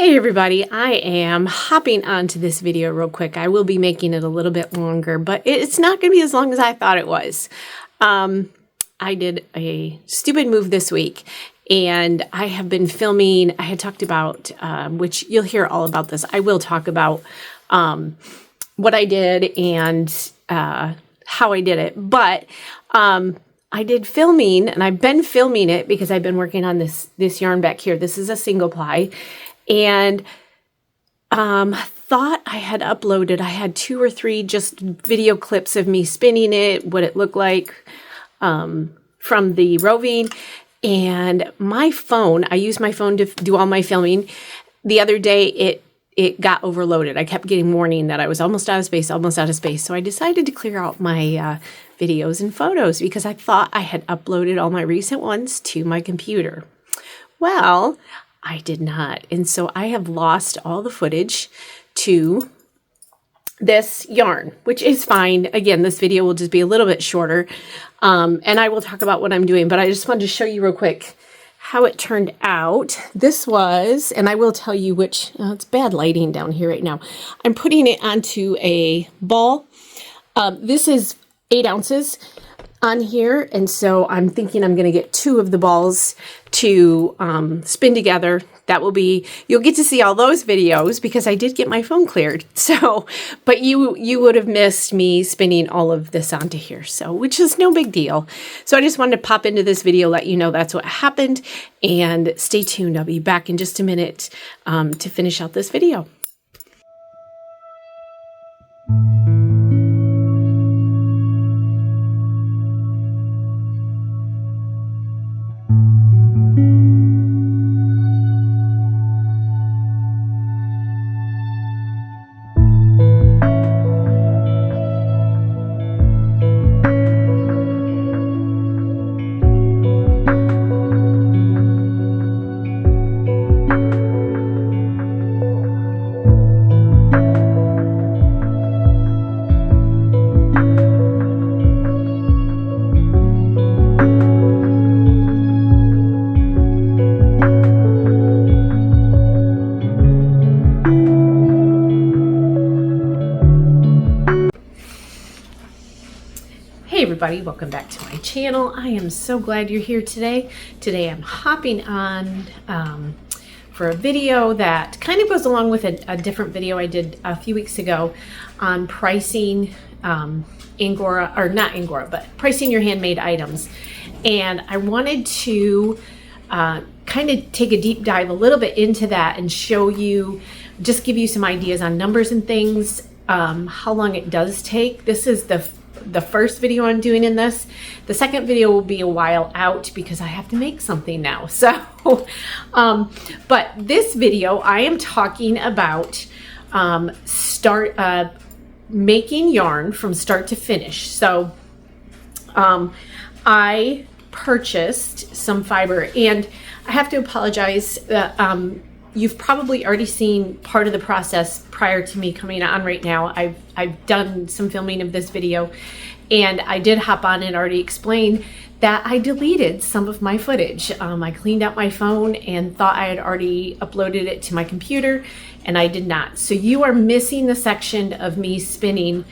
Hey everybody, I am hopping onto this video real quick. I will be making it a little bit longer, but it's not going to be as long as I thought it was. I did a stupid move this week, and I have been filming. I had talked about, which you'll hear all about this. I will talk about what I did and how I did it, but I did filming, and I've been filming it because I've been working on this yarn back here. This is a single ply. And thought I had uploaded, I had 2 or 3 just video clips of me spinning it, what it looked like from the roving. And my phone, I use my phone to do all my filming. The other day, it got overloaded. I kept getting warning that I was almost out of space. So I decided to clear out my videos and photos because I thought I had uploaded all my recent ones to my computer. Well, I did not. And so I have lost all the footage to this yarn, which is fine. Again, this video will just be a little bit shorter. And I will talk about what I'm doing, but I just wanted to show you real quick how it turned out. This was, and I will tell you which, it's bad lighting down here right now. I'm putting it onto a ball. This is 8 ounces on here, and so I'm thinking I'm going to get 2 of the balls to spin together. That will be, you'll get to see all those videos because I did get my phone cleared. So, but you would have missed me spinning all of this onto here, so which is no big deal. So I just wanted to pop into this video, let you know that's what happened, and stay tuned. I'll be back in just a minute to finish out this video. Hey everybody, welcome back to my channel. I am so glad you're here today. Today I'm hopping on for a video that kind of goes along with a different video I did a few weeks ago on pricing Angora, or not Angora, but pricing your handmade items. And I wanted to kind of take a deep dive a little bit into that and show you, just give you some ideas on numbers and things, how long it does take. This is the first video I'm doing in this. The second video will be a while out because I have to make something now. So, but this video I am talking about making yarn from start to finish. So, I purchased some fiber, and I have to apologize that you've probably already seen part of the process prior to me coming on right now. I've done some filming of this video, and I did hop on and already explain that I deleted some of my footage. I cleaned out my phone and thought I had already uploaded it to my computer, and I did not. So you are missing the section of me spinning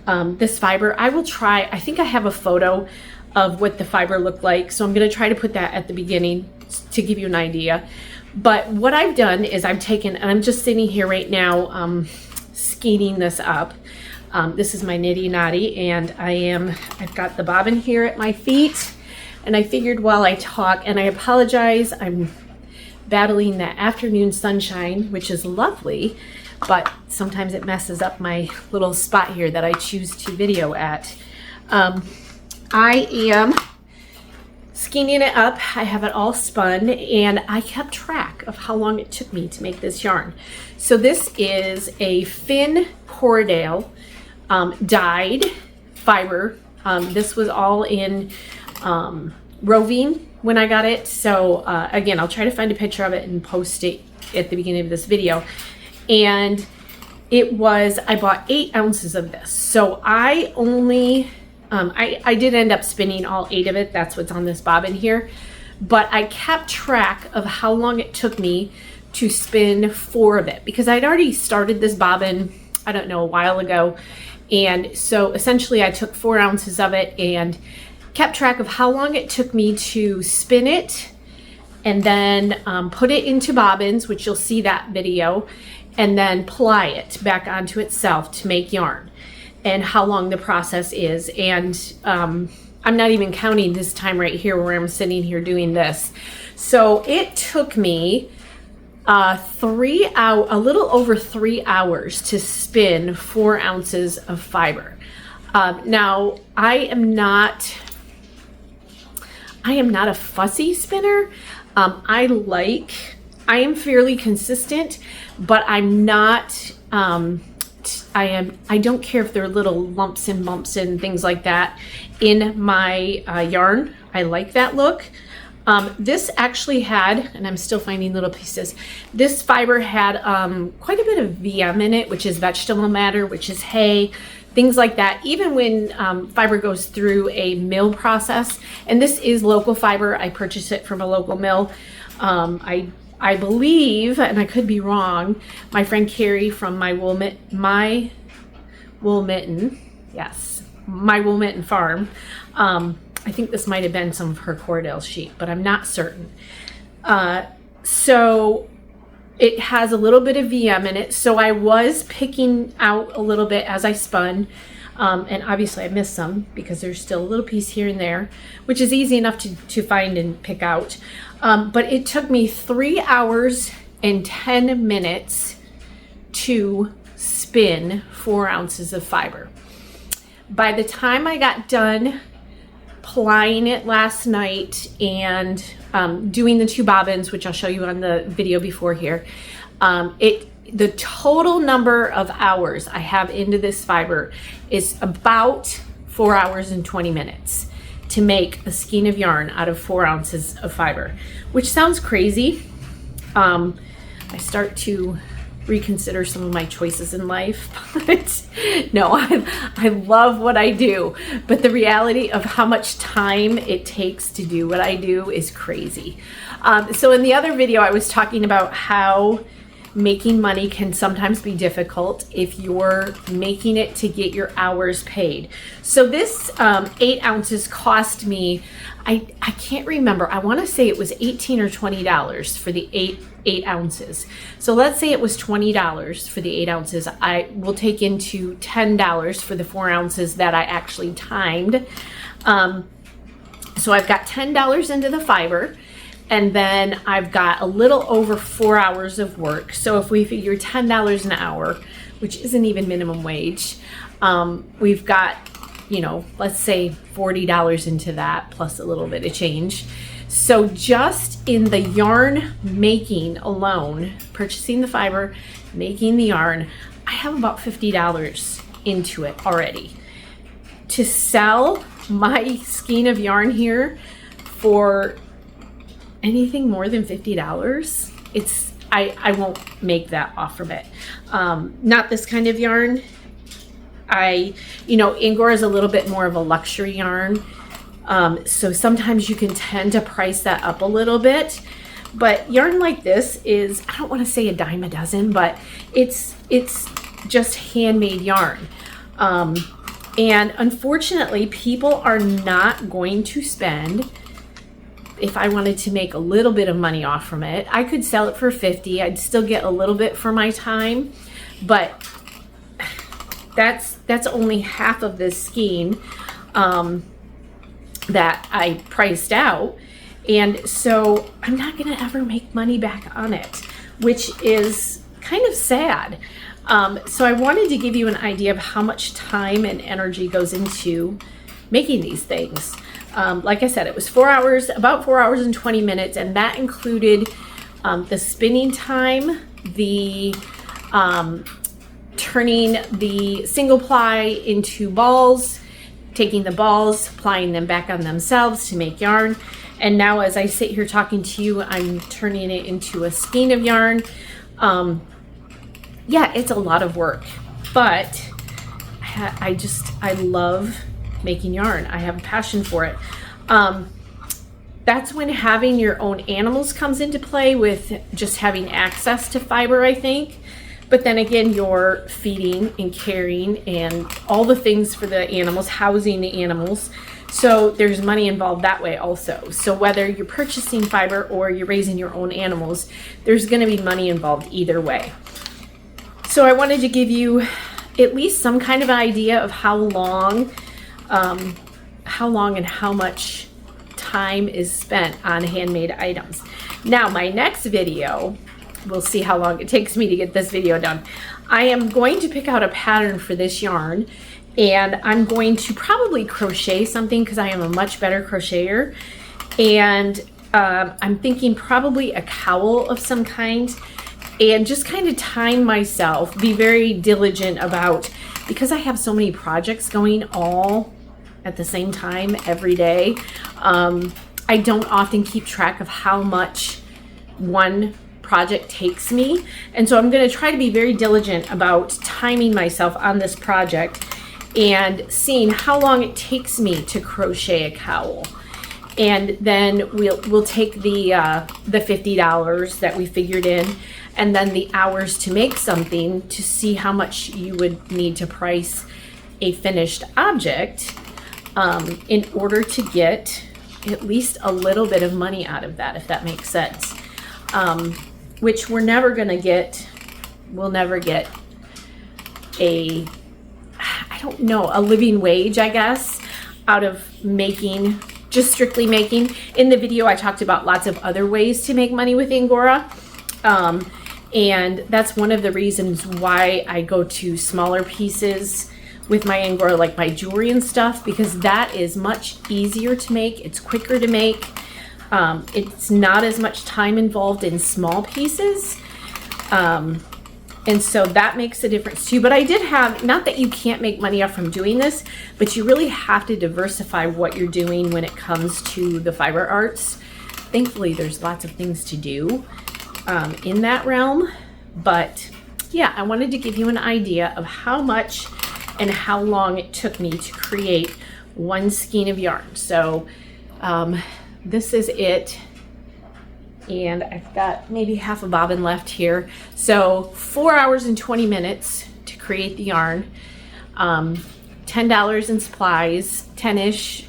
this fiber. I will try, I think I have a photo of what the fiber looked like, so I'm going to try to put that at the beginning to give you an idea. But what I've done is I've taken, and I'm just sitting here right now skeining this up. This is my nitty knotty, and I've got the bobbin here at my feet, and I figured while I talk, and I apologize, I'm battling that afternoon sunshine, which is lovely, but sometimes it messes up my little spot here that I choose to video at. I am skeining it up. I have it all spun, and I kept track of how long it took me to make this yarn. So this is a Finn Corriedale dyed fiber. This was all in roving when I got it. So again, I'll try to find a picture of it and post it at the beginning of this video. And it was, I bought 8 ounces of this. So I only I did end up spinning all 8 of it. That's what's on this bobbin here. But I kept track of how long it took me to spin 4 of it, because I'd already started this bobbin, I don't know, a while ago. And so essentially I took 4 ounces of it and kept track of how long it took me to spin it, and then put it into bobbins, which you'll see that video, and then ply it back onto itself to make yarn, and how long the process is. And I'm not even counting this time right here where I'm sitting here doing this. So it took me a little over 3 hours to spin 4 ounces of fiber. Now I am not a fussy spinner. I am fairly consistent, but I'm not, I don't care if there are little lumps and bumps and things like that in my yarn. I like that look. This actually had, and I'm still finding little pieces, this fiber had quite a bit of VM in it, which is vegetable matter, which is hay, things like that. Even when fiber goes through a mill process, and this is local fiber, I purchased it from a local mill. I believe, and I could be wrong, my friend Carrie from My Wool Mitten Farm, I think this might have been some of her Cordell sheet, but I'm not certain. So it has a little bit of VM in it. So I was picking out a little bit as I spun. And obviously I missed some because there's still a little piece here and there, which is easy enough to find and pick out. But it took me 3 hours and 10 minutes to spin 4 ounces of fiber. By the time I got done plying it last night and doing the 2 bobbins, which I'll show you on the video before here, the total number of hours I have into this fiber is about 4 hours and 20 minutes to make a skein of yarn out of 4 ounces of fiber, which sounds crazy. I start to reconsider some of my choices in life, but no, I love what I do, but the reality of how much time it takes to do what I do is crazy. So in the other video, I was talking about how making money can sometimes be difficult if you're making it to get your hours paid. So this 8 ounces cost me, I can't remember, I want to say it was $18 or $20 for the eight ounces. So let's say it was $20 for the 8 ounces. I will take into $10 for the 4 ounces that I actually timed. So I've got $10 into the fiber, and then I've got a little over 4 hours of work. So if we figure $10 an hour, which isn't even minimum wage, we've got, you know, let's say $40 into that plus a little bit of change. So just in the yarn making alone, purchasing the fiber, making the yarn, I have about $50 into it already. To sell my skein of yarn here for anything more than $50, I won't make that off from it. Not this kind of yarn. Angora is a little bit more of a luxury yarn. So sometimes you can tend to price that up a little bit, but yarn like this is, I don't want to say a dime a dozen, but it's just handmade yarn. And unfortunately, people are not going to spend, if I wanted to make a little bit of money off from it, I could sell it for $50. I'd still get a little bit for my time, but that's only half of this skein that I priced out. And so I'm not going to ever make money back on it, which is kind of sad. So I wanted to give you an idea of how much time and energy goes into making these things. Like I said, it was 4 hours, about 4 hours and 20 minutes, and that included the spinning time, the turning the single ply into balls, taking the balls, applying them back on themselves to make yarn. And now as I sit here talking to you, I'm turning it into a skein of yarn. Yeah, it's a lot of work, but I love making yarn. I have a passion for it. that's when having your own animals comes into play, with just having access to fiber, I think. But then again, you're feeding and caring and all the things for the animals, housing the animals. So there's money involved that way also. So whether you're purchasing fiber or you're raising your own animals, there's going to be money involved either way. So I wanted to give you at least some kind of an idea of how long and how much time is spent on handmade items. Now, my next video, we'll see how long it takes me to get this video done. I am going to pick out a pattern for this yarn, and I'm going to probably crochet something because I am a much better crocheter. And I'm thinking probably a cowl of some kind, and just kind of time myself, be very diligent about, because I have so many projects going all at the same time every day. I don't often keep track of how much one project takes me. And so I'm going to try to be very diligent about timing myself on this project and seeing how long it takes me to crochet a cowl. And then we'll take the $50 that we figured in, and then the hours to make something, to see how much you would need to price a finished object in order to get at least a little bit of money out of that, if that makes sense. Which we're never gonna get. We'll never get a living wage, I guess, out of making, just strictly making. In the video, I talked about lots of other ways to make money with Angora. And that's one of the reasons why I go to smaller pieces with my Angora, like my jewelry and stuff, because that is much easier to make. It's quicker to make. It's not as much time involved in small pieces. And so that makes a difference too. But I did have, not that you can't make money off from doing this, but you really have to diversify what you're doing when it comes to the fiber arts. Thankfully, there's lots of things to do in that realm. But yeah, I wanted to give you an idea of how much and how long it took me to create one skein of yarn. So this is it. And I've got maybe half a bobbin left here. So 4 hours and 20 minutes to create the yarn. $10 in supplies, 10-ish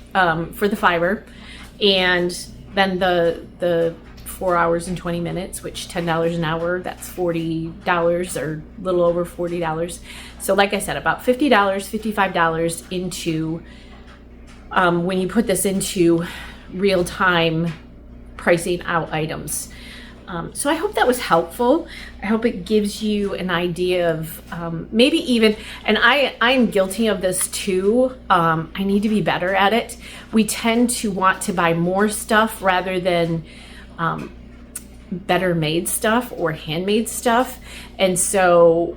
for the fiber. And then the 4 hours and 20 minutes, which $10 an hour, that's $40 or a little over $40. So like I said, about $50, $55 into, when you put this into real time pricing out items. So I hope that was helpful. I hope it gives you an idea of maybe even, and I'm guilty of this too. I need to be better at it. We tend to want to buy more stuff rather than better made stuff or handmade stuff. And so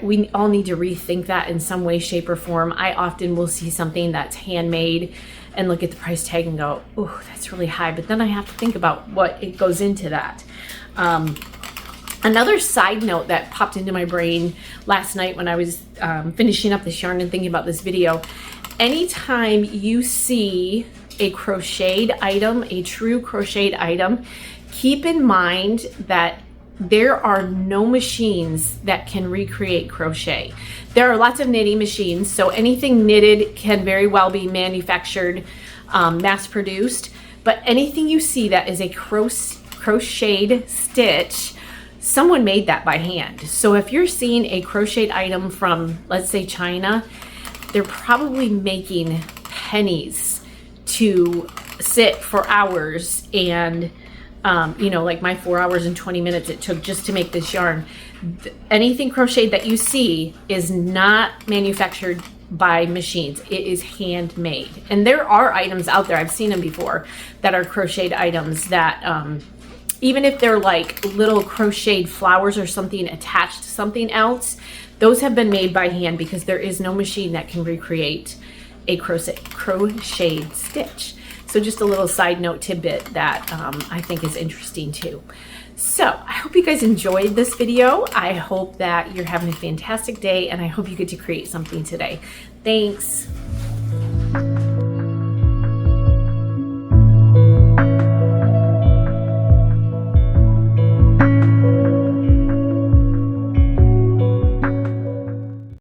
we all need to rethink that in some way, shape, or form. I often will see something that's handmade and look at the price tag and go, oh, that's really high. But then I have to think about what it goes into that. Another side note that popped into my brain last night when I was finishing up this yarn and thinking about this video, anytime you see a crocheted item, a true crocheted item, keep in mind that there are no machines that can recreate crochet. There are lots of knitting machines, so anything knitted can very well be manufactured, mass produced, but anything you see that is a crocheted stitch, someone made that by hand. So if you're seeing a crocheted item from, let's say, China, they're probably making pennies to sit for hours, and like my 4 hours and 20 minutes it took just to make this yarn. Anything crocheted that you see is not manufactured by machines. It is handmade. And there are items out there, I've seen them before, that are crocheted items that even if they're like little crocheted flowers or something attached to something else, those have been made by hand, because there is no machine that can recreate a crocheted stitch. So just a little side note tidbit that I think is interesting too. So I hope you guys enjoyed this video. I hope that you're having a fantastic day, and I hope you get to create something today. Thanks.